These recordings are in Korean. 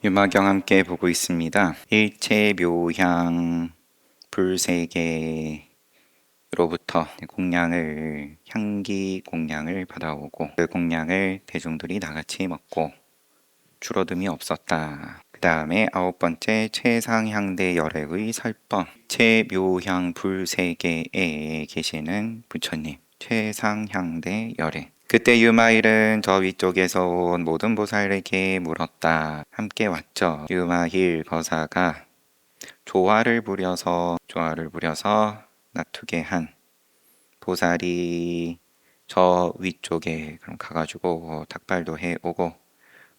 유마경 함께 보고 있습니다. 일체 묘향 불세계로부터 공양을 향기 공양을 받아오고 그 공양을 대중들이 나같이 먹고 줄어듦이 없었다. 그 다음에 9번째 최상향대 열액의 설법 최묘향 불세계에 계시는 부처님 최상향대 열액. 그때 유마일은 저 위쪽에서 온 모든 보살에게 물었다. 함께 왔죠. 유마일 거사가 조화를 부려서 놔두게 한 보살이 저 위쪽에 그럼 가가지고 닭발도 해오고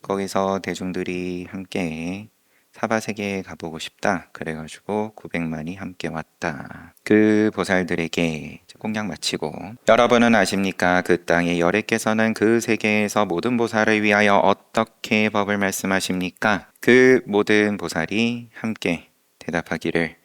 거기서 대중들이 함께 사바세계에 가보고 싶다. 그래가지고 900만이 함께 왔다. 그 보살들에게 공양 마치고 여러분은 아십니까? 그 땅의 열애께서는 그 세계에서 모든 보살을 위하여 어떻게 법을 말씀하십니까? 그 모든 보살이 함께 대답하기를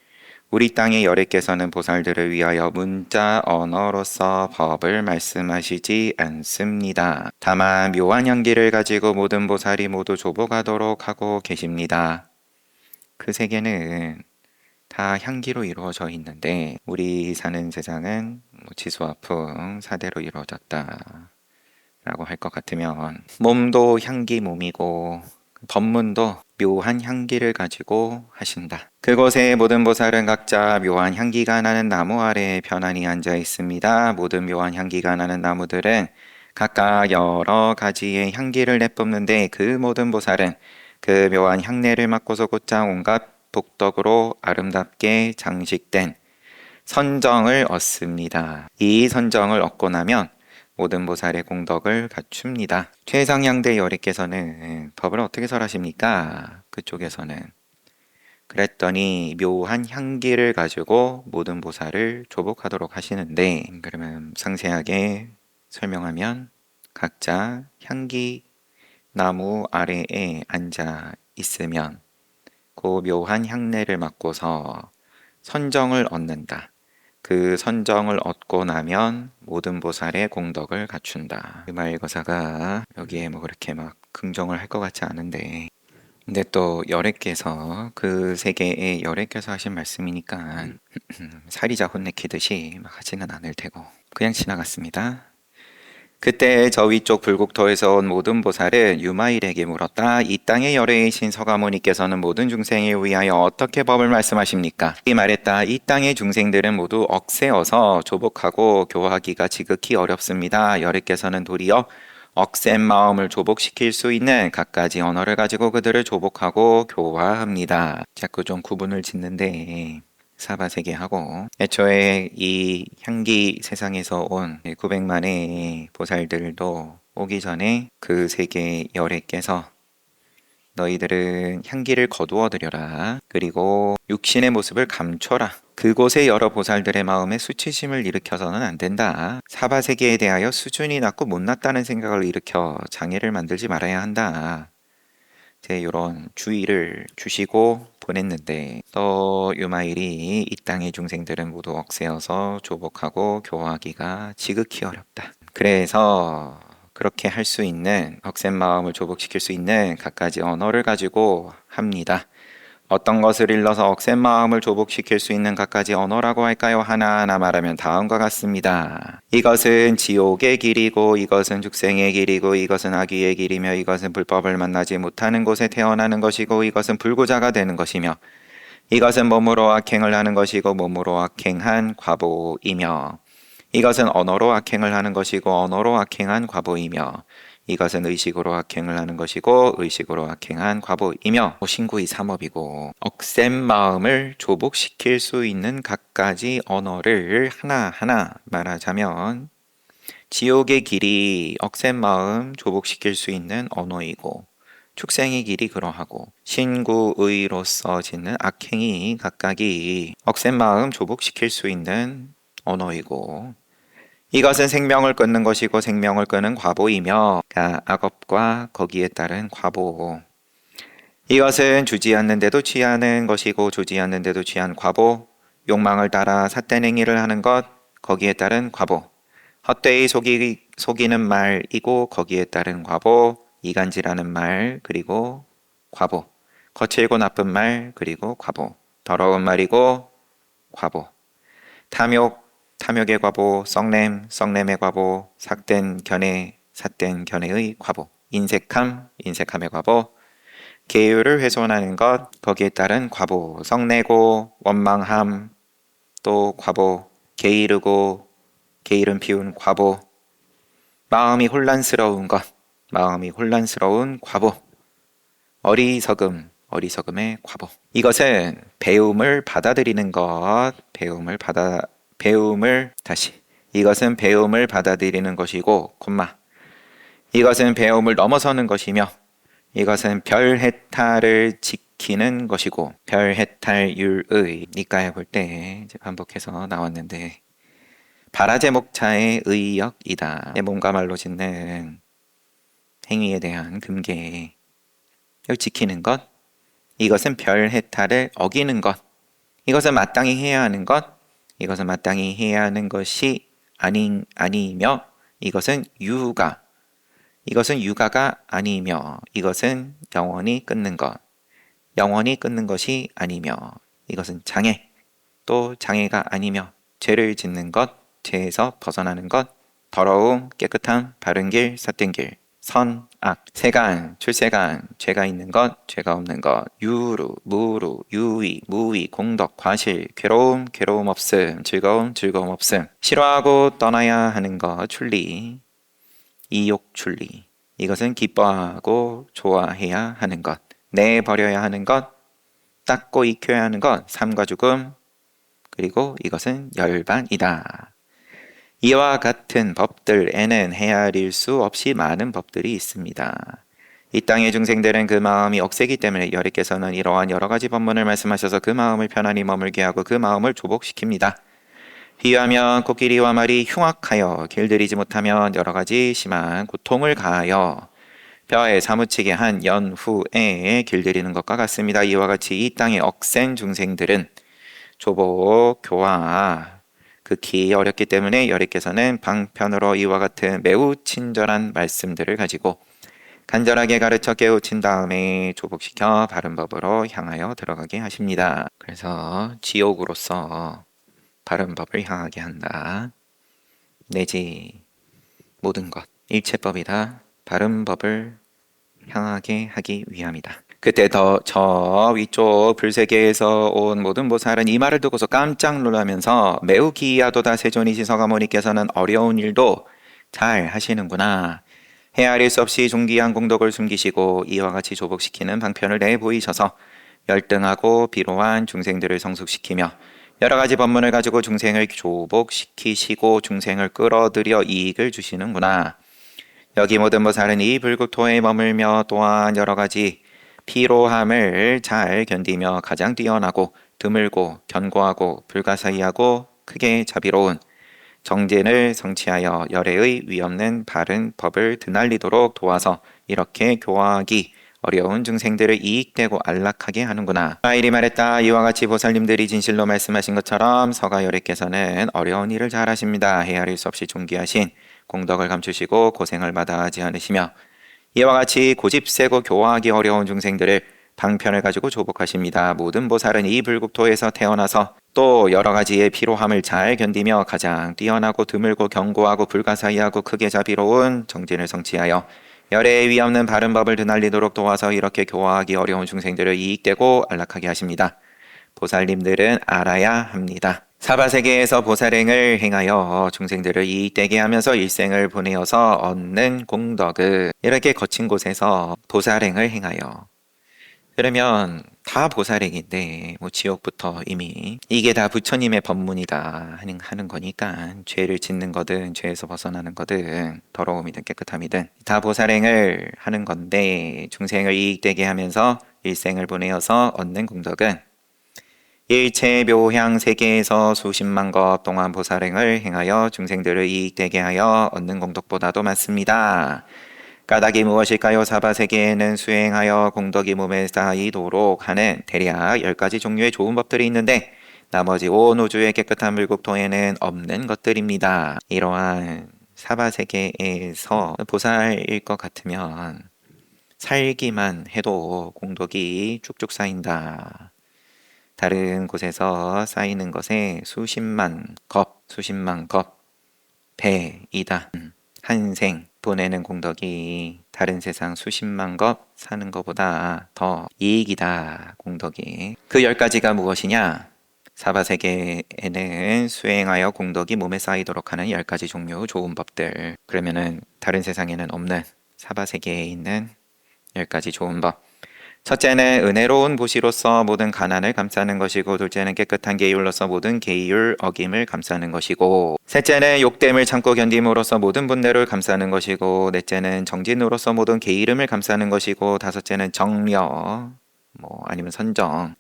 우리 땅의 열애께서는 보살들을 위하여 문자 언어로서 법을 말씀하시지 않습니다. 다만 묘한 향기를 가지고 모든 보살이 모두 조복하도록 하고 계십니다. 그 세계는 다 향기로 이루어져 있는데 우리 사는 세상은 지수화풍 사대로 이루어졌다 라고 할 것 같으면 몸도 향기 몸이고 법문도 묘한 향기를 가지고 하신다. 그곳에 모든 보살은 각자 묘한 향기가 나는 나무 아래에 편안히 앉아 있습니다. 모든 묘한 향기가 나는 나무들은 각각 여러 가지의 향기를 내뿜는데 그 모든 보살은 그 묘한 향내를 맡고서 곧장 온갖 복덕으로 아름답게 장식된 선정을 얻습니다. 이 선정을 얻고 나면 모든 보살의 공덕을 갖춥니다. 최상향대 열애께서는 법을 어떻게 설하십니까? 그쪽에서는 그랬더니 묘한 향기를 가지고 모든 보살을 조복하도록 하시는데 그러면 상세하게 설명하면 각자 향기 나무 아래에 앉아 있으면 그 묘한 향내를 맡고서 선정을 얻는다. 그 선정을 얻고 나면 모든 보살의 공덕을 갖춘다. 유마일거사가 여기에 그렇게 막 긍정을 할 것 같지 않은데 근데 또 열애께서 그 세계에 열애께서 하신 말씀이니까 사리자 혼내키듯이 막 하지는 않을 테고 그냥 지나갔습니다. 그때 저 위쪽 불국토에서 온 모든 보살은 유마일에게 물었다. 이 땅의 열애이신 서가모니께서는 모든 중생을 위하여 어떻게 법을 말씀하십니까? 이 말했다. 이 땅의 중생들은 모두 억세어서 조복하고 교화하기가 지극히 어렵습니다. 열애께서는 도리어 억센 마음을 조복시킬 수 있는 갖가지 언어를 가지고 그들을 조복하고 교화합니다. 자꾸 좀 구분을 짓는데 사바세계하고 애초에 이 향기 세상에서 온 900만의 보살들도 오기 전에 그 세계 열애께서 너희들은 향기를 거두어 들여라. 그리고 육신의 모습을 감춰라. 그곳의 여러 보살들의 마음에 수치심을 일으켜서는 안 된다. 사바세계에 대하여 수준이 낮고 못났다는 생각을 일으켜 장애를 만들지 말아야 한다. 이런 주의를 주시고 보냈는데 또 유마일이 이 땅의 중생들은 모두 억세여서 조복하고 교화하기가 지극히 어렵다. 그래서 그렇게 할 수 있는 억센 마음을 조복시킬 수 있는 갖가지 언어를 가지고 합니다. 어떤 것을 일러서 억센 마음을 조복시킬 수 있는 갖가지 언어라고 할까요? 하나하나 말하면 다음과 같습니다. 이것은 지옥의 길이고 이것은 죽생의 길이고 이것은 악귀의 길이며 이것은 불법을 만나지 못하는 곳에 태어나는 것이고 이것은 불구자가 되는 것이며 이것은 몸으로 악행을 하는 것이고 몸으로 악행한 과보이며 이것은 언어로 악행을 하는 것이고 언어로 악행한 과보이며 이것은 의식으로 악행을 하는 것이고 의식으로 악행한 과보이며 신구의 삼업이고 억센 마음을 조복시킬 수 있는 갖가지 언어를 하나하나 말하자면 지옥의 길이 억센 마음 조복시킬 수 있는 언어이고 축생의 길이 그러하고 신구의로서 짓는 악행이 각각이 억센 마음 조복시킬 수 있는 언어이고 이것은 생명을 끊는 것이고 생명을 끊는 과보이며 악업과 거기에 따른 과보 이것은 주지 않는데도 취하는 것이고 주지 않는데도 취한 과보 욕망을 따라 삿된 행위를 하는 것 거기에 따른 과보 헛되이 속이는 말이고 거기에 따른 과보 이간질하는 말 그리고 과보 거칠고 나쁜 말, 그리고 과보. 더러운 말이고 과보. 탐욕, 탐욕의 과보. 썩냄, 썩냄의 과보. 삭된 견해, 삿된 견해의 과보. 인색함, 인색함의 과보. 계율을 훼손하는 것, 거기에 따른 과보. 성내고 원망함, 또 과보. 게으르고 게으름 피운 과보. 마음이 혼란스러운 것, 마음이 혼란스러운 과보. 어리석음, 어리석음의 과보. 이것은 배움을 받아들이는 것, 이것은 배움을 받아들이는 것이고, 콤마. 이것은 배움을 넘어서는 것이며, 이것은 별해탈을 지키는 것이고, 별해탈율의, 니까에 볼 때 반복해서 나왔는데, 바라제목자의 의역이다. 몸과 말로 짓는 행위에 대한 금계를 지키는 것, 이것은 별해탈을 어기는 것, 이것은 마땅히 해야 하는 것, 이것은 마땅히 해야 하는 것이 아니며, 이것은 유가가 아니며, 이것은 영원히 끊는 것, 영원히 끊는 것이 아니며, 이것은 장애, 또 장애가 아니며, 죄를 짓는 것, 죄에서 벗어나는 것, 더러움, 깨끗함, 바른 길, 삿된 길, 선, 악, 세간, 출세간, 죄가 있는 것, 죄가 없는 것, 유루, 무루, 유의, 무의, 공덕, 과실, 괴로움, 괴로움 없음, 즐거움, 즐거움 없음, 싫어하고 떠나야 하는 것, 출리, 이욕 출리. 이것은 기뻐하고 좋아해야 하는 것, 내버려야 하는 것, 닦고 익혀야 하는 것, 삶과 죽음, 그리고 이것은 열반이다. 이와 같은 법들에는 헤아릴 수 없이 많은 법들이 있습니다. 이 땅의 중생들은 그 마음이 억세기 때문에 여리께서는 이러한 여러 가지 법문을 말씀하셔서 그 마음을 편안히 머물게 하고 그 마음을 조복시킵니다. 비유하면 코끼리와 말이 흉악하여 길들이지 못하면 여러 가지 심한 고통을 가하여 뼈에 사무치게 한 연후에 길들이는 것과 같습니다. 이와 같이 이 땅의 억센 중생들은 조복, 교화, 극히 어렵기 때문에 여리께서는 방편으로 이와 같은 매우 친절한 말씀들을 가지고 간절하게 가르쳐 깨우친 다음에 조복시켜 바른 법으로 향하여 들어가게 하십니다. 그래서 지옥으로서 바른 법을 향하게 한다. 내지 모든 것, 일체법이다. 바른 법을 향하게 하기 위함이다. 그때 저 위쪽 불세계에서 온 모든 보살은 이 말을 듣고서 깜짝 놀라면서 매우 기이하도다. 세존이시 서가모니께서는 어려운 일도 잘 하시는구나. 헤아릴 수 없이 존귀한 공덕을 숨기시고 이와 같이 조복시키는 방편을 내보이셔서 열등하고 비로한 중생들을 성숙시키며 여러 가지 법문을 가지고 중생을 조복시키시고 중생을 끌어들여 이익을 주시는구나. 여기 모든 보살은 이 불국토에 머물며 또한 여러 가지 피로함을 잘 견디며 가장 뛰어나고 드물고 견고하고 불가사의하고 크게 자비로운 정진을 성취하여 열애의 위없는 바른 법을 드날리도록 도와서 이렇게 교화하기 어려운 중생들을 이익되고 안락하게 하는구나. 이리 말했다. 이와 같이 보살님들이 진실로 말씀하신 것처럼 서가열애께서는 어려운 일을 잘하십니다. 헤아릴 수 없이 존귀하신 공덕을 감추시고 고생을 마다하지 않으시며 이와 같이 고집세고 교화하기 어려운 중생들을 방편을 가지고 조복하십니다. 모든 보살은 이 불국토에서 태어나서 또 여러 가지의 피로함을 잘 견디며 가장 뛰어나고 드물고 견고하고 불가사의하고 크게 자비로운 정진을 성취하여 열애의 위없는 바른 법을 드날리도록 도와서 이렇게 교화하기 어려운 중생들을 이익되고 안락하게 하십니다. 보살님들은 알아야 합니다. 사바세계에서 보살행을 행하여 중생들을 이익되게 하면서 일생을 보내어서 얻는 공덕은 이렇게 거친 곳에서 보살행을 행하여 그러면 다 보살행인데 뭐 지옥부터 이미 이게 다 부처님의 법문이다 하는 거니까 죄를 짓는 거든 죄에서 벗어나는 거든 더러움이든 깨끗함이든 다 보살행을 하는 건데 중생을 이익되게 하면서 일생을 보내어서 얻는 공덕은 일체 묘향 세계에서 수십만 것 동안 보살행을 행하여 중생들을 이익되게 하여 얻는 공덕보다도 많습니다. 까닭이 무엇일까요? 사바세계에는 수행하여 공덕이 몸에 쌓이도록 하는 대략 10가지 종류의 좋은 법들이 있는데 나머지 온 우주의 깨끗한 물국토에는 없는 것들입니다. 이러한 사바세계에서 보살일 것 같으면 살기만 해도 공덕이 쭉쭉 쌓인다. 다른 곳에서 쌓이는 것에 수십만 겁 배이다. 한 생 보내는 공덕이 다른 세상 수십만 겁 사는 것보다 더 이익이다. 공덕이. 그 10가지가 무엇이냐? 사바세계에는 수행하여 공덕이 몸에 쌓이도록 하는 10가지 종류 좋은 법들. 그러면은 다른 세상에는 없는 사바세계에 있는 10가지 좋은 법. 첫째는 은혜로운 보시로서 모든 가난을 감싸는 것이고, 둘째는 깨끗한 계율로서 모든 계율 어김을 감싸는 것이고, 셋째는 욕됨을 참고 견딤으로써 모든 분노를 감싸는 것이고, 넷째는 정진으로서 모든 게으름을 감싸는 것이고, 다섯째는 정려 아니면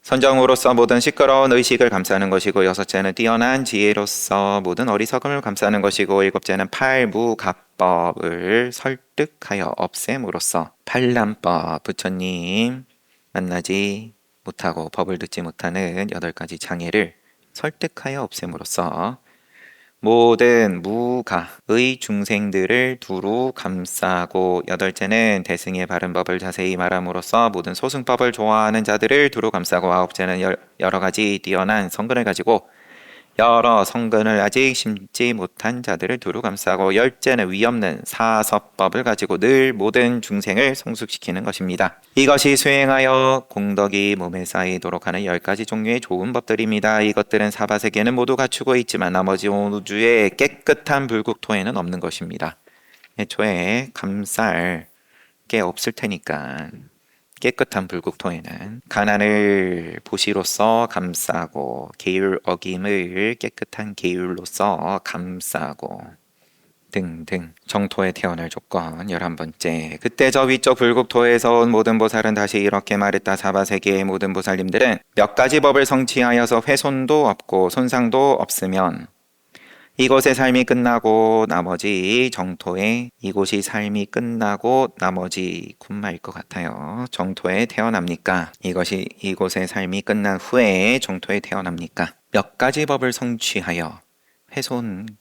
선정으로서 모든 시끄러운 의식을 감싸는 것이고, 여섯째는 뛰어난 지혜로서 모든 어리석음을 감싸는 것이고, 일곱째는 팔무갑법을 설득하여 없앰으로써 팔람법, 부처님 만나지 못하고 법을 듣지 못하는 8가지 장애를 설득하여 없앰으로써 모든 무가의 중생들을 두루 감싸고, 8째는 대승의 바른 법을 자세히 말함으로써 모든 소승법을 좋아하는 자들을 두루 감싸고, 9째는 여러 가지 뛰어난 성근을 가지고 여러 성근을 아직 심지 못한 자들을 두루 감싸고, 10째는 위없는 사서법을 가지고 늘 모든 중생을 성숙시키는 것입니다. 이것이 수행하여 공덕이 몸에 쌓이도록 하는 10가지 종류의 좋은 법들입니다. 이것들은 사바세계는 모두 갖추고 있지만 나머지 우주의 깨끗한 불국토에는 없는 것입니다. 애초에 감쌀 게 없을 테니까 깨끗한 불국토에는 가난을 보시로서 감싸고, 계율 어김을 깨끗한 계율로서 감싸고 등등. 정토에 태어날 조건 11번째. 그때 저 위쪽 불국토에서 온 모든 보살은 다시 이렇게 말했다. 사바세계의 모든 보살님들은 몇 가지 법을 성취하여서 훼손도 없고 손상도 없으면 이곳의 삶이 끝나고 나머지 정토에, 이곳이 삶이 끝나고 나머지 군마일 것 같아요. 정토에 태어납니까? 이곳의 삶이 끝난 후에 정토에 태어납니까? 몇 가지 법을 성취하여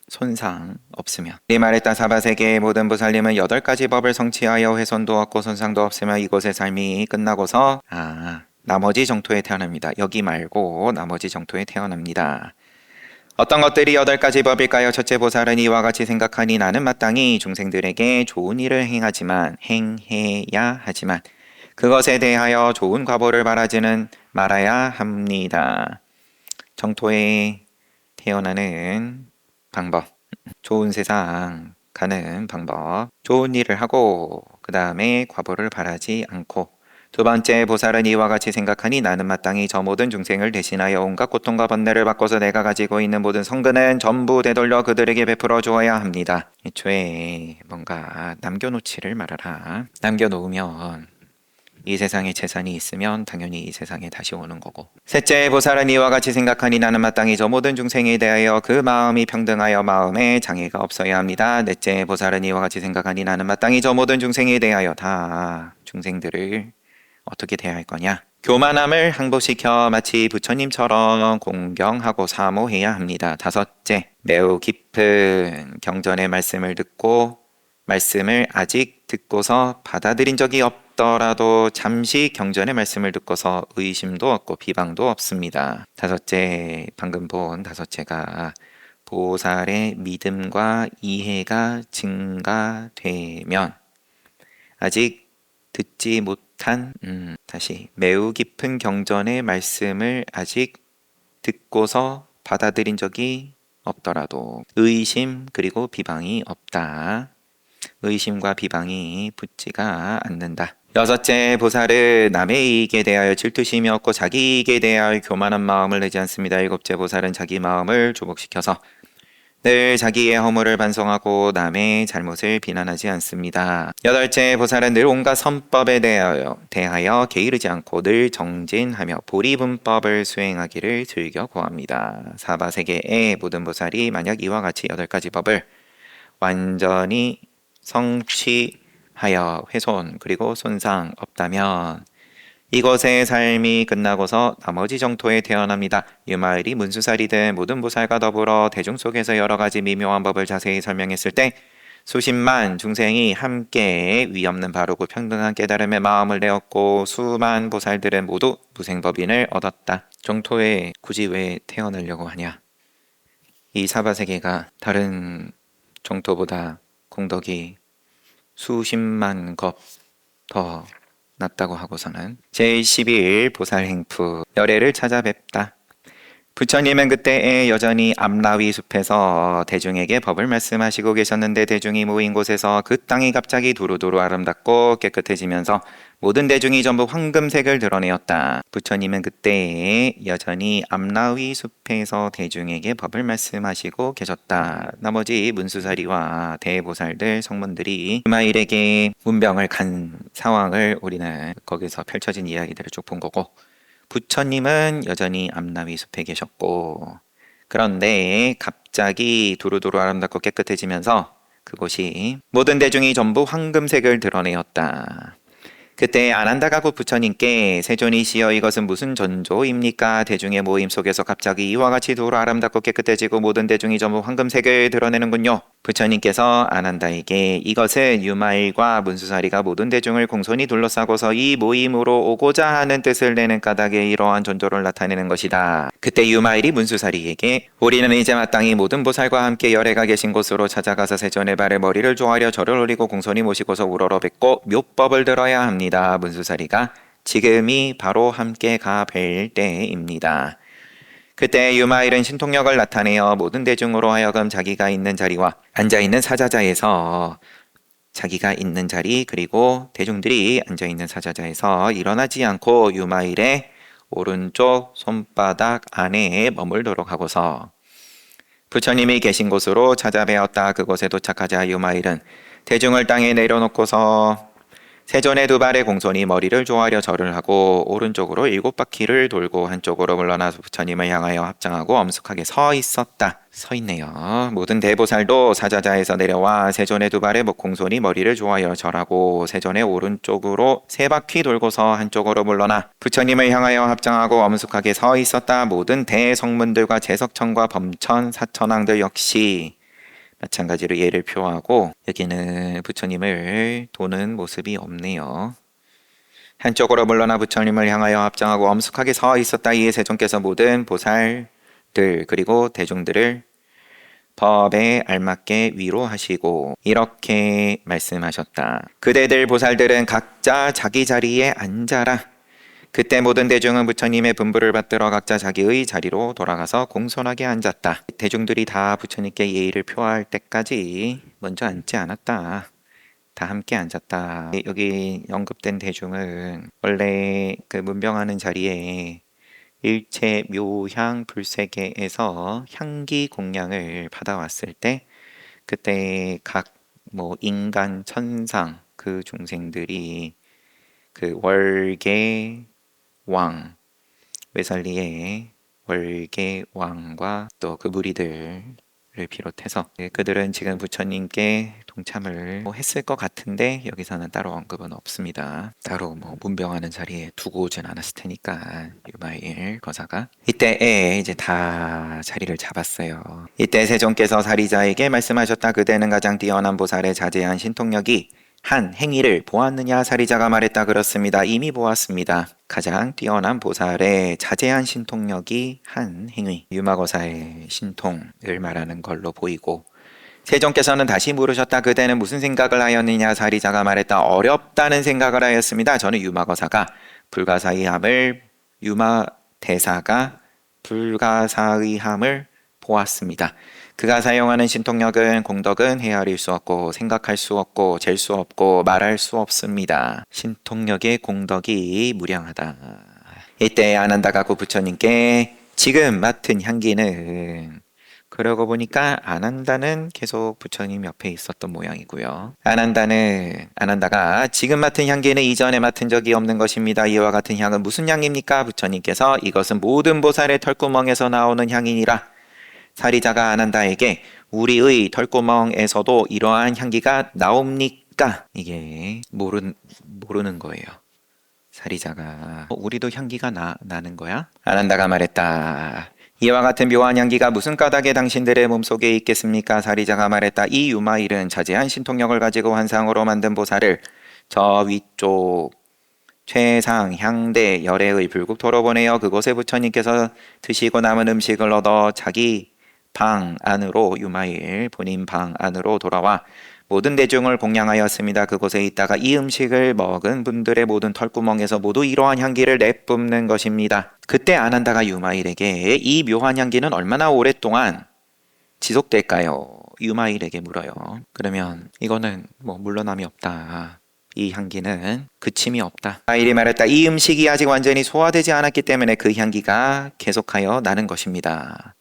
손상 없으면. 이 말했다. 사바세계의 모든 보살님은 8가지 법을 성취하여 훼손도 없고 손상도 없으면 이곳의 삶이 끝나고서 나머지 정토에 태어납니다. 여기 말고 나머지 정토에 태어납니다. 어떤 것들이 8가지 법일까요? 첫째, 보살은 이와 같이 생각하니 나는 마땅히 중생들에게 좋은 일을 행해야 하지만 그것에 대하여 좋은 과보를 바라지는 말아야 합니다. 정토에 태어나는 방법, 좋은 세상 가는 방법, 좋은 일을 하고 그 다음에 과보를 바라지 않고, 두 번째, 보살은 이와 같이 생각하니 나는 마땅히 저 모든 중생을 대신하여 온갖 고통과 번뇌를 바꿔서 내가 가지고 있는 모든 성근은 전부 되돌려 그들에게 베풀어 주어야 합니다. 애초에 뭔가 남겨놓지를 말아라. 남겨놓으면 이 세상에 재산이 있으면 당연히 이 세상에 다시 오는 거고. 셋째, 보살은 이와 같이 생각하니 나는 마땅히 저 모든 중생에 대하여 그 마음이 평등하여 마음에 장애가 없어야 합니다. 넷째, 보살은 이와 같이 생각하니 나는 마땅히 저 모든 중생에 대하여 다 중생들을 어떻게 대할 거냐? 교만함을 항복시켜 마치 부처님처럼 공경하고 사모해야 합니다. 다섯째, 매우 깊은 경전의 말씀을 아직 듣고서 받아들인 적이 없더라도 잠시 경전의 말씀을 듣고서 의심도 없고 비방도 없습니다. 다섯째, 방금 본 다섯째가 보살의 믿음과 이해가 증가되면 아직 듣지 못한 매우 깊은 경전의 말씀을 아직 듣고서 받아들인 적이 없더라도 의심 그리고 비방이 없다. 의심과 비방이 붙지가 않는다. 여섯째, 보살은 남의 이익에 대하여 질투심이 없고 자기 이익에 대하여 교만한 마음을 내지 않습니다. 일곱째, 보살은 자기 마음을 조복시켜서 늘 자기의 허물을 반성하고 남의 잘못을 비난하지 않습니다. 여덟째, 보살은 늘 온갖 선법에 대하여 게으르지 않고 늘 정진하며 보리분법을 수행하기를 즐겨 구합니다. 사바세계의 모든 보살이 만약 이와 같이 8가지 법을 완전히 성취하여 훼손 그리고 손상 없다면 이것의 삶이 끝나고서 나머지 정토에 태어납니다. 유마을이 문수살이든 모든 보살과 더불어 대중 속에서 여러 가지 미묘한 법을 자세히 설명했을 때 수십만 중생이 함께 위없는 바르고 평등한 깨달음의 마음을 내었고 수만 보살들은 모두 무생법인을 얻었다. 정토에 굳이 왜 태어나려고 하냐? 이 사바세계가 다른 정토보다 공덕이 수십만 겁 더 낫다고 하고서는 제11 보살행프 열애를 찾아뵙다. 부처님은 그때에 여전히 암라위 숲에서 대중에게 법을 말씀하시고 계셨는데 대중이 모인 곳에서 그 땅이 갑자기 두루두루 아름답고 깨끗해지면서 모든 대중이 전부 황금색을 드러내었다. 부처님은 그때에 여전히 암라위 숲에서 대중에게 법을 말씀하시고 계셨다. 나머지 문수사리와 대보살들 성문들이 이마일에게 문병을 간 상황을 우리는 거기서 펼쳐진 이야기들을 쭉 본 거고, 부처님은 여전히 암나위 숲에 계셨고, 그런데 갑자기 두루두루 아름답고 깨끗해지면서 그곳이 모든 대중이 전부 황금색을 드러내었다. 그때 아난다가고 부처님께 세존이시여 이것은 무슨 전조입니까? 대중의 모임 속에서 갑자기 이와 같이 두루 아름답고 깨끗해지고 모든 대중이 전부 황금색을 드러내는군요. 부처님께서 아난다에게 이것은 유마일과 문수사리가 모든 대중을 공손히 둘러싸고서 이 모임으로 오고자 하는 뜻을 내는 까닭에 이러한 전조를 나타내는 것이다. 그때 유마일이 문수사리에게 우리는 이제 마땅히 모든 보살과 함께 열애가 계신 곳으로 찾아가서 세존의 발에 머리를 조아려 절을 올리고 공손히 모시고서 우러러 뵙고 묘법을 들어야 합니다. 문수사리가 지금이 바로 함께 가 뵐 때입니다. 그때 유마일은 신통력을 나타내어 모든 대중으로 하여금 자기가 있는 자리와 앉아있는 사자자에서 자기가 있는 자리 그리고 대중들이 앉아있는 사자자에서 일어나지 않고 유마일의 오른쪽 손바닥 안에 머물도록 하고서 부처님이 계신 곳으로 찾아뵈었다. 그곳에 도착하자 유마일은 대중을 땅에 내려놓고서 세존의 두 발에 공손히 머리를 조아려 절을 하고 오른쪽으로 7바퀴를 돌고 한쪽으로 물러나서 부처님을 향하여 합장하고 엄숙하게 서 있었다. 서 있네요. 모든 대보살도 사자자에서 내려와 세존의 두 발에 공손히 머리를 조아려 절하고 세존의 오른쪽으로 3바퀴 돌고서 한쪽으로 물러나 부처님을 향하여 합장하고 엄숙하게 서 있었다. 모든 대성문들과 제석천과 범천, 사천왕들 역시 마찬가지로 예를 표하고 여기는 부처님을 도는 모습이 없네요. 한쪽으로 물러나 부처님을 향하여 합장하고 엄숙하게 서 있었다. 이에 세존께서 모든 보살들 그리고 대중들을 법에 알맞게 위로하시고 이렇게 말씀하셨다. 그대들 보살들은 각자 자기 자리에 앉아라. 그때 모든 대중은 부처님의 분부를 받들어 각자 자기의 자리로 돌아가서 공손하게 앉았다. 대중들이 다 부처님께 예의를 표할 때까지 먼저 앉지 않았다. 다 함께 앉았다. 여기 언급된 대중은 원래 그 문병하는 자리에 일체 묘향 불세계에서 향기 공양을 받아왔을 때 그때 각 인간 천상 그 중생들이 그 월계 왕, 외살리의 월계 왕과 또 그 무리들을 비롯해서 그들은 지금 부처님께 동참을 했을 것 같은데 여기서는 따로 언급은 없습니다. 따로 문병하는 자리에 두고 오진 않았을 테니까 유마일 거사가 이때에 이제 다 자리를 잡았어요. 이때 세존께서 사리자에게 말씀하셨다. 그대는 가장 뛰어난 보살의 자제한 신통력이 한 행위를 보았느냐? 사리자가 말했다. 그렇습니다. 이미 보았습니다. 가장 뛰어난 보살의 자제한 신통력이 한 행위, 유마거사의 신통을 말하는 걸로 보이고 세존께서는 다시 물으셨다. 그대는 무슨 생각을 하였느냐? 사리자가 말했다. 어렵다는 생각을 하였습니다. 저는 유마거사가 불가사의함을 유마대사가 불가사의함을 보았습니다. 그가 사용하는 신통력은 공덕은 헤아릴 수 없고 생각할 수 없고 잴 수 없고 말할 수 없습니다. 신통력의 공덕이 무량하다. 이때 아난다가 부처님께 지금 맡은 향기는 그러고 보니까 아난다는 계속 부처님 옆에 있었던 모양이고요. 아난다가 지금 맡은 향기는 이전에 맡은 적이 없는 것입니다. 이와 같은 향은 무슨 향입니까? 부처님께서 이것은 모든 보살의 털구멍에서 나오는 향이니라. 사리자가 아난다에게 우리의 털구멍에서도 이러한 향기가 나옵니까? 이게 모르는 거예요. 사리자가 우리도 향기가 나는 거야? 아난다가 말했다. 이와 같은 묘한 향기가 무슨 까닭에 당신들의 몸속에 있겠습니까? 사리자가 말했다. 이 유마일은 자제한 신통력을 가지고 환상으로 만든 보살을 저 위쪽 최상 향대 열애의 불국토로 보내어 그곳에 부처님께서 드시고 남은 음식을 얻어 자기 방 안으로 유마일 본인 방 안으로 돌아와 모든 대중을 공양하였습니다. 그곳에 있다가 이 음식을 먹은 분들의 모든 털구멍에서 모두 이러한 향기를 내뿜는 것입니다. 그때 아난다가 유마일에게 이 묘한 향기는 얼마나 오랫동안 지속될까요? 유마일에게 물어요. 그러면 이거는 물러남이 없다. 이 향기는 그침이 없다. 유마일이 말했다. 이 음식이 아직 완전히 소화되지 않았기 때문에 그 향기가 계속하여 나는 것입니다.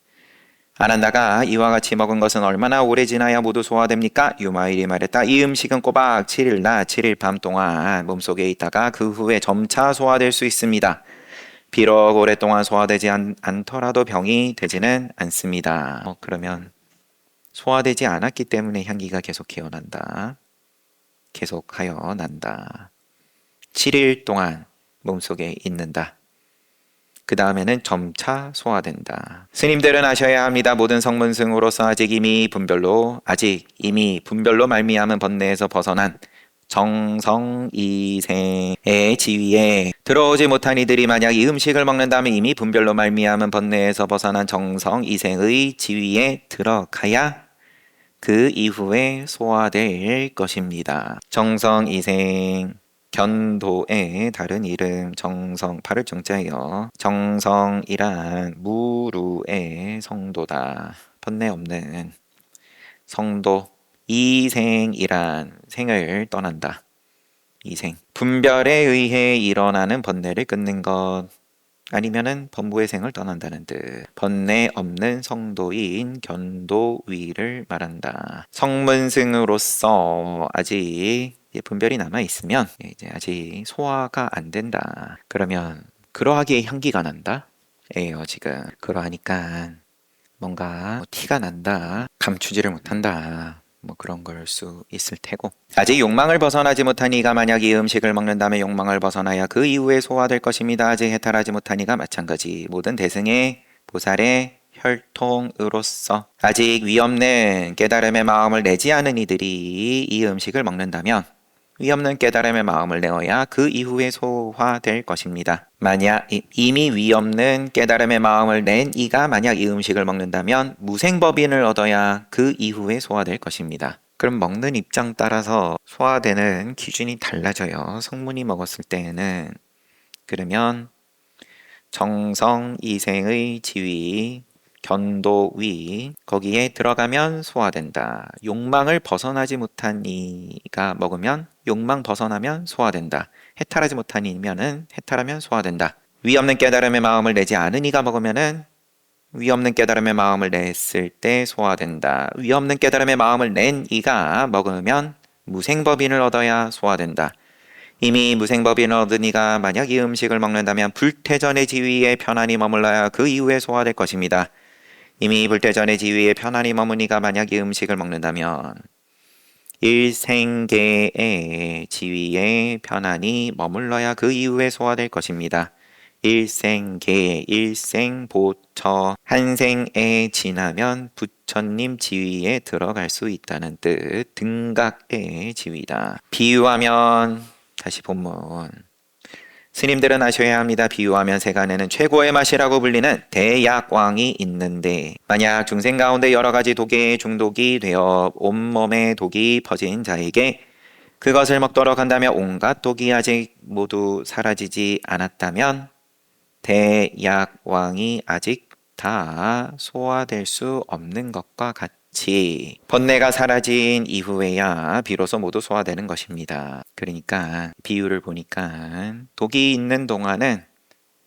아난다가 이와 같이 먹은 것은 얼마나 오래 지나야 모두 소화됩니까? 유마일이 말했다. 이 음식은 꼬박 7일 낮 7일 밤 동안 몸속에 있다가 그 후에 점차 소화될 수 있습니다. 비록 오랫동안 소화되지 않더라도 병이 되지는 않습니다. 그러면 소화되지 않았기 때문에 향기가 계속 기어난다. 계속하여 난다. 7일 동안 몸속에 있는다. 그 다음에는 점차 소화된다. 스님들은 아셔야 합니다. 모든 성문승으로서 아직 이미 분별로 말미암은 번뇌에서 벗어난 정성이생의 지위에 들어오지 못한 이들이 만약 이 음식을 먹는다면 이미 분별로 말미암은 번뇌에서 벗어난 정성이생의 지위에 들어가야 그 이후에 소화될 것입니다. 정성이생 견도의 다른 이름 정성, 발을 정자예요. 정성이란 무루의 성도다. 번뇌 없는 성도. 이생이란 생을 떠난다. 이생. 분별에 의해 일어나는 번뇌를 끊는 것. 아니면은 범부의 생을 떠난다는 뜻. 번뇌 없는 성도인 견도위를 말한다. 성문승으로서 아직 분별이 남아 있으면 이제 아직 소화가 안 된다. 그러면 그러하기에 향기가 난다. 예요 지금. 그러하니까 뭔가 티가 난다. 감추지를 못한다. 그런 걸 수 있을 테고. 아직 욕망을 벗어나지 못한 이가 만약 이 음식을 먹는다면 욕망을 벗어나야 그 이후에 소화될 것입니다. 아직 해탈하지 못한 이가 마찬가지. 모든 대승의 보살의 혈통으로서 아직 위없는 깨달음의 마음을 내지 않은 이들이 이 음식을 먹는다면 위없는 깨달음의 마음을 내어야 그 이후에 소화될 것입니다. 만약 이미 위없는 깨달음의 마음을 낸 이가 만약 이 음식을 먹는다면 무생법인을 얻어야 그 이후에 소화될 것입니다. 그럼 먹는 입장 따라서 소화되는 기준이 달라져요. 성문이 먹었을 때에는 그러면 정성이생의 지위 견도위 거기에 들어가면 소화된다. 욕망을 벗어나지 못한 이가 먹으면 욕망 벗어나면 소화된다. 해탈하지 못한 이면은 해탈하면 소화된다. 위없는 깨달음의 마음을 내지 않은 이가 먹으면은 위없는 깨달음의 마음을 냈을 때 소화된다. 위없는 깨달음의 마음을 낸 이가 먹으면 무생법인을 얻어야 소화된다. 이미 무생법인을 얻은 이가 만약 이 음식을 먹는다면 불태전의 지위에 편안히 머물러야 그 이후에 소화될 것입니다. 이미 불태전의 지위에 편안히 머무니가 만약 이 음식을 먹는다면 일생계의 지위에 편안히 머물러야 그 이후에 소화될 것입니다. 일생계, 일생보처, 한 생에 지나면 부처님 지위에 들어갈 수 있다는 뜻, 등각의 지위다. 비유하면 다시 본문. 스님들은 아셔야 합니다. 비유하면 세간에는 최고의 맛이라고 불리는 대약왕이 있는데 만약 중생 가운데 여러 가지 독에 중독이 되어 온몸에 독이 퍼진 자에게 그것을 먹도록 한다면 온갖 독이 아직 모두 사라지지 않았다면 대약왕이 아직 다 소화될 수 없는 것과 같이 번뇌가 사라진 이후에야 비로소 모두 소화되는 것입니다. 그러니까 비유를 보니까 독이 있는 동안은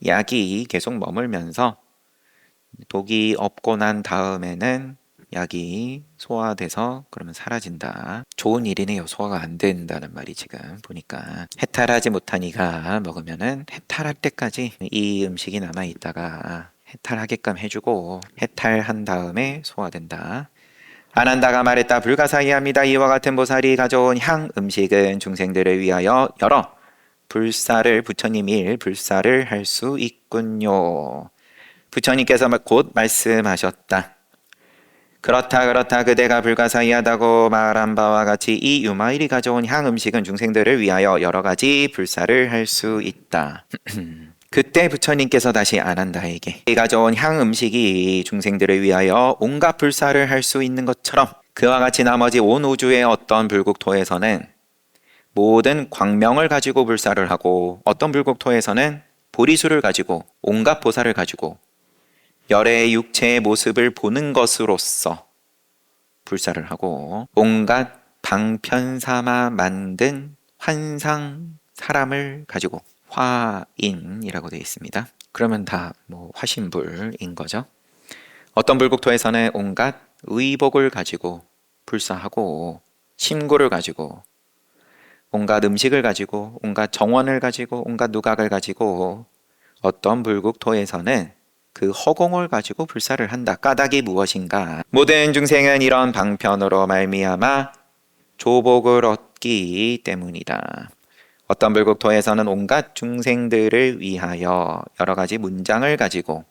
약이 계속 머물면서 독이 없고 난 다음에는 약이 소화돼서 그러면 사라진다. 좋은 일이네요. 소화가 안 된다는 말이 지금 보니까. 해탈하지 못한 이가 먹으면은 해탈할 때까지 이 음식이 남아 있다가 해탈하게끔 해주고 해탈한 다음에 소화된다. 아난다가 말했다. 불가사의합니다. 이와 같은 보살이 가져온 향 음식은 중생들을 위하여 여러 불사를 부처님 일 불사를 할 수 있군요. 부처님께서 곧 말씀하셨다. 그렇다 그대가 불가사의하다고 말한 바와 같이 이 유마일이 가져온 향 음식은 중생들을 위하여 여러 가지 불사를 할 수 있다. 그때 부처님께서 다시 아난다에게 이 가져온 향 음식이 중생들을 위하여 온갖 불사를 할 수 있는 것처럼 그와 같이 나머지 온 우주의 어떤 불국토에서는 모든 광명을 가지고 불사를 하고 어떤 불국토에서는 보리수를 가지고 온갖 보살을 가지고 열의 육체의 모습을 보는 것으로서 불사를 하고 온갖 방편삼아 만든 환상 사람을 가지고 화인이라고 되어 있습니다. 그러면 다 화신불인 거죠. 어떤 불국토에서는 온갖 의복을 가지고 불사하고 심구를 가지고 온갖 음식을 가지고 온갖 정원을 가지고 온갖 누각을 가지고 어떤 불국토에서는 그 허공을 가지고 불사를 한다. 까닭이 무엇인가? 모든 중생은 이런 방편으로 말미암아 조복을 얻기 때문이다. 어떤 불국토에서는 온갖 중생들을 위하여 여러 가지 문장을 가지고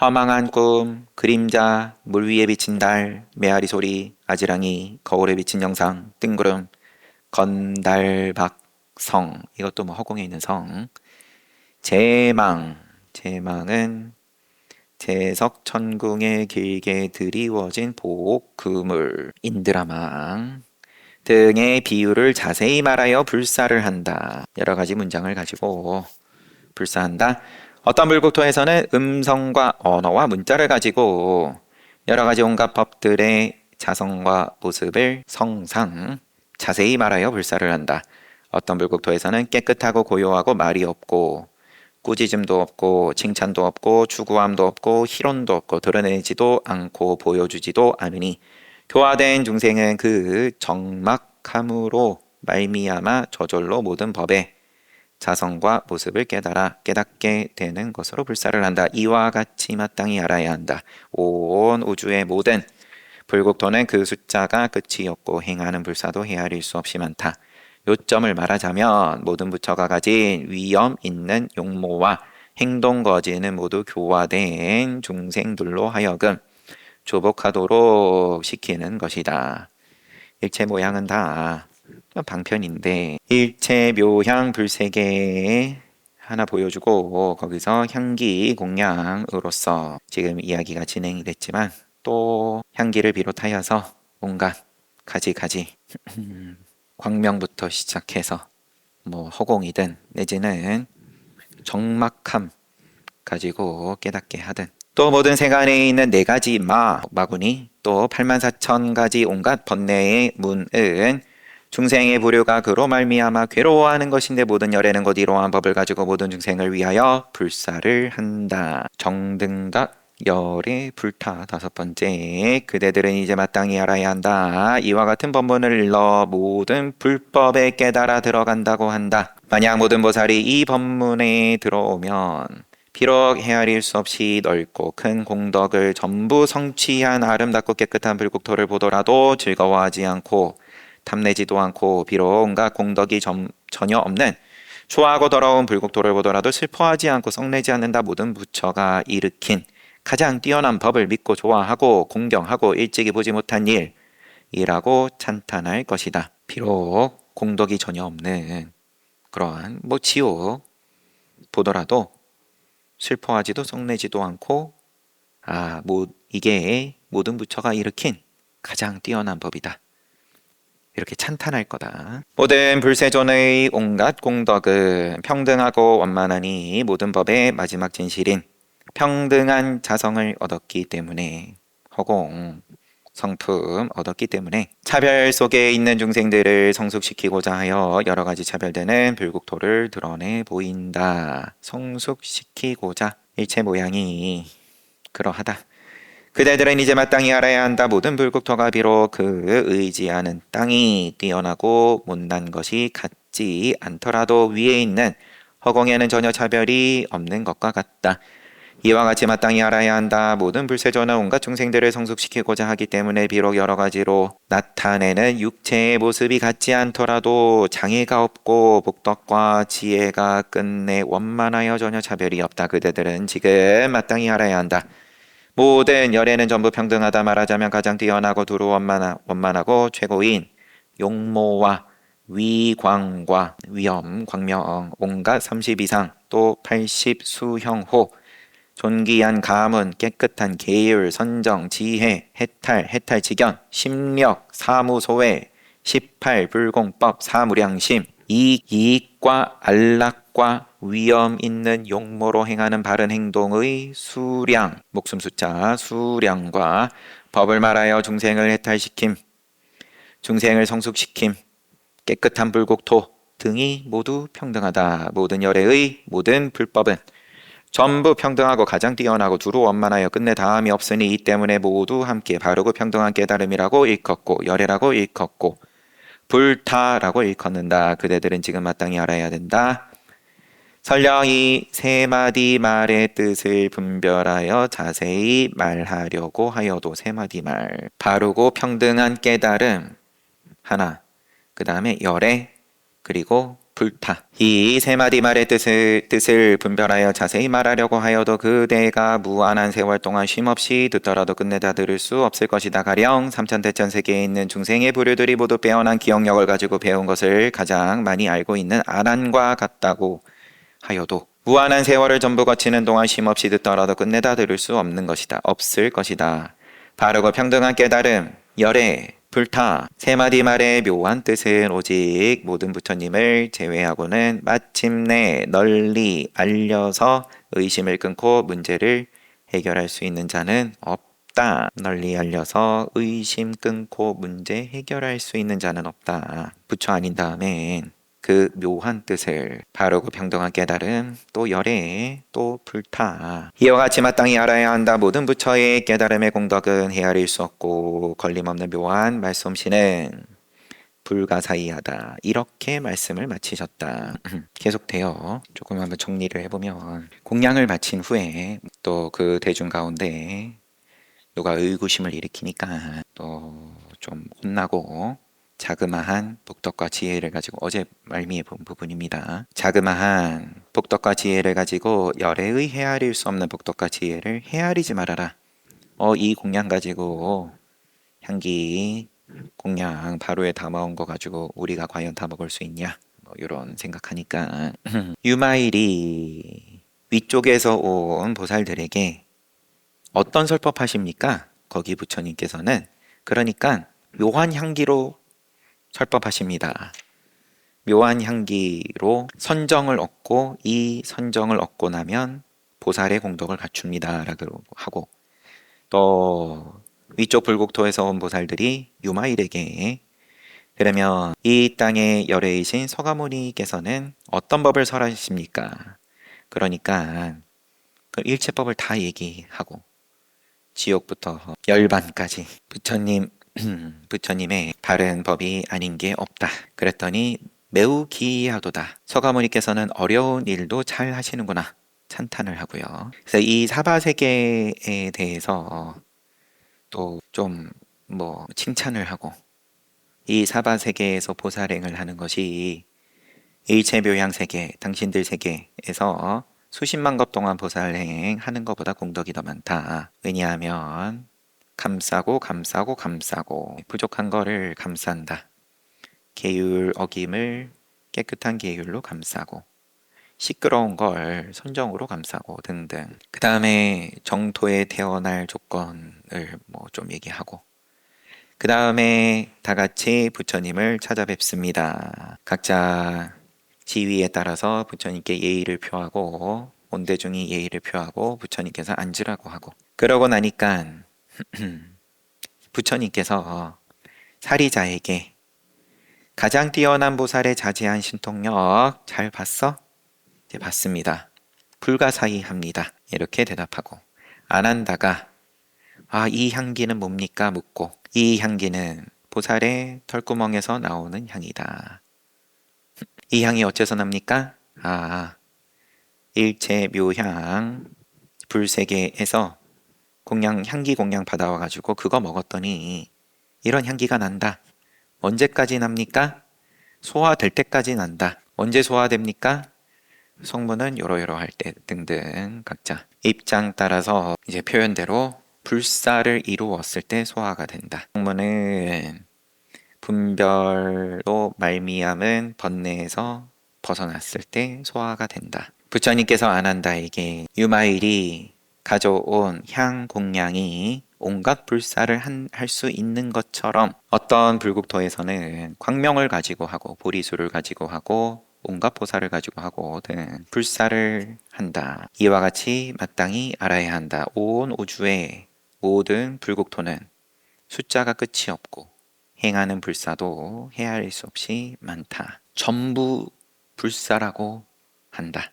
허망한 꿈, 그림자, 물 위에 비친 달, 메아리 소리, 아지랑이, 거울에 비친 영상, 뜬구름, 건달박, 성, 이것도 허공에 있는 성, 제망은 제석천궁에 길게 드리워진 보옥 그물, 인드라망 등의 비유를 자세히 말하여 불사를 한다. 여러 가지 문장을 가지고 불사한다. 어떤 불국토에서는 음성과 언어와 문자를 가지고 여러 가지 온갖 법들의 자성과 모습을 성상 자세히 말하여 불사를 한다. 어떤 불국토에서는 깨끗하고 고요하고 말이 없고 꾸짖음도 없고 칭찬도 없고 추구함도 없고 희론도 없고 드러내지도 않고 보여주지도 않으니 교화된 중생은 그 정막함으로 말미암아 저절로 모든 법의 자성과 모습을 깨닫게 되는 것으로 불사를 한다. 이와 같이 마땅히 알아야 한다. 온 우주의 모든 불국토는 그 숫자가 끝이 없고 행하는 불사도 헤아릴 수 없이 많다. 요점을 말하자면 모든 부처가 가진 위엄 있는 용모와 행동거지는 모두 교화된 중생들로 하여금 조복하도록 시키는 것이다. 일체 모양은 다 방편인데 일체 묘향 불세계 하나 보여주고 거기서 향기 공양으로서 지금 이야기가 진행이 됐지만 또 향기를 비롯하여서 온갖 가지 광명부터 시작해서 허공이든 내지는 정막함 가지고 깨닫게 하든 또 모든 세간에 있는 4가지 마군이 또 84,000가지 온갖 번뇌의 문은 중생의 부류가 그로 말미암아 괴로워하는 것인데 모든 열에는 곧 이러한 법을 가지고 모든 중생을 위하여 불사를 한다. 정등각 열의 불타 5번째 그대들은 이제 마땅히 알아야 한다. 이와 같은 법문을 일러 모든 불법에 깨달아 들어간다고 한다. 만약 모든 보살이 이 법문에 들어오면 비록 헤아릴 수 없이 넓고 큰 공덕을 전부 성취한 아름답고 깨끗한 불국토를 보더라도 즐거워하지 않고 탐내지도 않고 비록 온갖 공덕이 전혀 없는 추하고 더러운 불국토를 보더라도 슬퍼하지 않고 썩내지 않는다. 모든 부처가 일으킨 가장 뛰어난 법을 믿고 좋아하고 공경하고 일찍이 보지 못한 일이라고 찬탄할 것이다. 비록 공덕이 전혀 없는 그러한 지옥 보더라도 슬퍼하지도 썩내지도 않고 이게 모든 부처가 일으킨 가장 뛰어난 법이다. 이렇게 찬탄할 거다. 모든 불세존의 온갖 공덕은 평등하고 원만하니 모든 법의 마지막 진실인 평등한 자성을 얻었기 때문에 허공, 성품 얻었기 때문에 차별 속에 있는 중생들을 성숙시키고자 하여 여러 가지 차별되는 불국토를 드러내 보인다. 성숙시키고자 일체 모양이 그러하다. 그대들은 이제 마땅히 알아야 한다. 모든 불국토가 비록 그 의지하는 땅이 뛰어나고 못난 것이 같지 않더라도 위에 있는 허공에는 전혀 차별이 없는 것과 같다. 이와 같이 마땅히 알아야 한다. 모든 불세조는 온갖 중생들을 성숙시키고자 하기 때문에 비록 여러 가지로 나타내는 육체의 모습이 같지 않더라도 장애가 없고 복덕과 지혜가 끝내 원만하여 전혀 차별이 없다. 그대들은 지금 마땅히 알아야 한다. 모든 열애는 전부 평등하다. 말하자면 가장 뛰어나고 두루 원만하고 최고인 용모와 위광과 위엄, 광명, 온갖 30 이상 또 80 수형호 존귀한 가문, 깨끗한 계율, 선정, 지혜, 해탈 직연, 심력, 사무소외, 18 불공법, 사무량심, 이익과 안락과 위엄 있는 용모로 행하는 바른 행동의 수량, 목숨 숫자 수량과 법을 말하여 중생을 해탈시킴, 중생을 성숙시킴, 깨끗한 불국토 등이 모두 평등하다. 모든 열애의 모든 불법은 전부 평등하고 가장 뛰어나고 두루 원만하여 끝내 다함이 없으니 이 때문에 모두 함께 바르고 평등한 깨달음이라고 일컫고 열애라고 일컫고 불타라고 일컫는다. 그대들은 지금 마땅히 알아야 된다. 설령 이 세 마디 말의 뜻을 분별하여 자세히 말하려고 하여도 세 마디 말 바르고 평등한 깨달음 하나, 그 다음에 열애, 그리고 불타. 이 세 마디 말의 뜻을 분별하여 자세히 말하려고 하여도 그대가 무한한 세월 동안 쉼없이 듣더라도 끝내 다 들을 수 없을 것이다. 가령 삼천대천 세계에 있는 중생의 부류들이 모두 빼어난 기억력을 가지고 배운 것을 가장 많이 알고 있는 아난과 같다고 하여도 무한한 세월을 전부 거치는 동안 쉼없이 듣더라도 끝내 다 들을 수 없는 것이다. 없을 것이다. 바르고 평등한 깨달음, 열애, 불타 세 마디 말의 묘한 뜻은 오직 모든 부처님을 제외하고는 마침내 널리 알려서 의심을 끊고 문제를 해결할 수 있는 자는 없다. 널리 알려서 의심 끊고 문제 해결할 수 있는 자는 없다. 부처 아닌 다음엔 그 묘한 뜻을 바르고 평등한 깨달음, 또 열애, 또 불타 이와 같이 마땅히 알아야 한다. 모든 부처의 깨달음의 공덕은 헤아릴 수 없고 걸림없는 묘한 말솜씨는 불가사의하다. 이렇게 말씀을 마치셨다. 계속돼요. 조금 한번 정리를 해보면 공양을 마친 후에 또 그 대중 가운데 누가 의구심을 일으키니까 또 좀 혼나고 자그마한 복덕과 지혜를 가지고 어제 말미에 본 부분입니다. 자그마한 복덕과 지혜를 가지고 열애의 헤아릴 수 없는 복덕과 지혜를 헤아리지 말아라. 이 공양 가지고 향기 공양 바로에 담아온 거 가지고 우리가 과연 다 먹을 수 있냐? 이런 생각하니까 유마일이 위쪽에서 온 보살들에게 어떤 설법하십니까? 거기 부처님께서는 그러니까 묘한 향기로 설법하십니다. 묘한 향기로 선정을 얻고 이 선정을 얻고 나면 보살의 공덕을 갖춥니다. 라고 하고 또 위쪽 불국토에서 온 보살들이 유마일에게 그러면 이 땅의 열애이신 서가모니께서는 어떤 법을 설하십니까? 그러니까 그 일체법을 다 얘기하고 지옥부터 열반까지 부처님의 바른 법이 아닌 게 없다. 그랬더니 매우 기이하도다. 서가모니께서는 어려운 일도 잘 하시는구나. 찬탄을 하고요. 그래서 이 사바세계에 대해서 또 좀 칭찬을 하고 이 사바세계에서 보살행을 하는 것이 일체묘양세계, 당신들 세계에서 수십만 것 동안 보살행하는 것보다 공덕이 더 많다. 왜냐하면 감싸고 부족한 거를 감싼다. 계율 어김을 깨끗한 계율로 감싸고 시끄러운 걸 선정으로 감싸고 등등. 그 다음에 정토에 태어날 조건을 좀 얘기하고 그 다음에 다 같이 부처님을 찾아뵙습니다. 각자 지위에 따라서 부처님께 예의를 표하고 온 대중이 예의를 표하고 부처님께서 앉으라고 하고 그러고 나니까 부처님께서 사리자에게 가장 뛰어난 보살의 자제한 신통력 잘 봤어? 이제 봤습니다. 불가사의합니다. 이렇게 대답하고 아난다가 이 향기는 뭡니까? 묻고 이 향기는 보살의 털구멍에서 나오는 향이다. 이 향이 어째서 납니까? 일체 묘향 불세계에서 향기 공양 받아와가지고 그거 먹었더니 이런 향기가 난다. 언제까지 납니까? 소화될 때까지 난다. 언제 소화됩니까? 성문은 요러요러할 때 등등 각자 입장 따라서 이제 표현대로 불사를 이루었을 때 소화가 된다. 성문은 분별로 말미암은 번뇌에서 벗어났을 때 소화가 된다. 부처님께서 안한다에게 유마일이 가져온 향 공양이 온갖 불사를 할 수 있는 것처럼 어떤 불국토에서는 광명을 가지고 하고 보리수를 가지고 하고 온갖 보살을 가지고 하고 등 불사를 한다. 이와 같이 마땅히 알아야 한다. 온 우주의 모든 불국토는 숫자가 끝이 없고 행하는 불사도 헤아릴 수 없이 많다. 전부 불사라고 한다.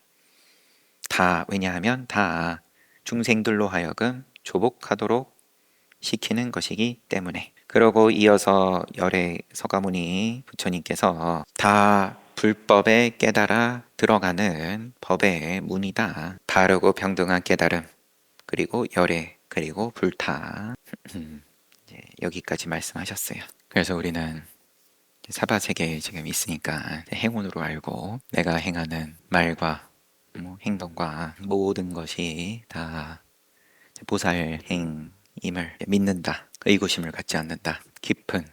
다 왜냐하면 다 중생들로 하여금 조복하도록 시키는 것이기 때문에. 그러고 이어서 열애 서가모니 부처님께서 다 불법에 깨달아 들어가는 법의 문이다. 바르고 평등한 깨달음, 그리고 열애, 그리고 불타. 여기까지 말씀하셨어요. 그래서 우리는 사바세계에 지금 있으니까 행운으로 알고 내가 행하는 말과 행동과 모든 것이 다 보살행임을 믿는다. 의구심을 갖지 않는다. 깊은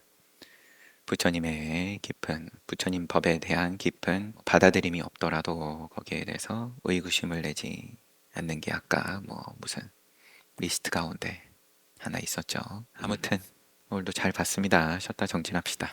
부처님의 깊은 부처님 법에 대한 깊은 받아들임이 없더라도 거기에 대해서 의구심을 내지 않는 게 아까 무슨 리스트 가운데 하나 있었죠. 아무튼 오늘도 잘 봤습니다. 쉬었다 정진합시다.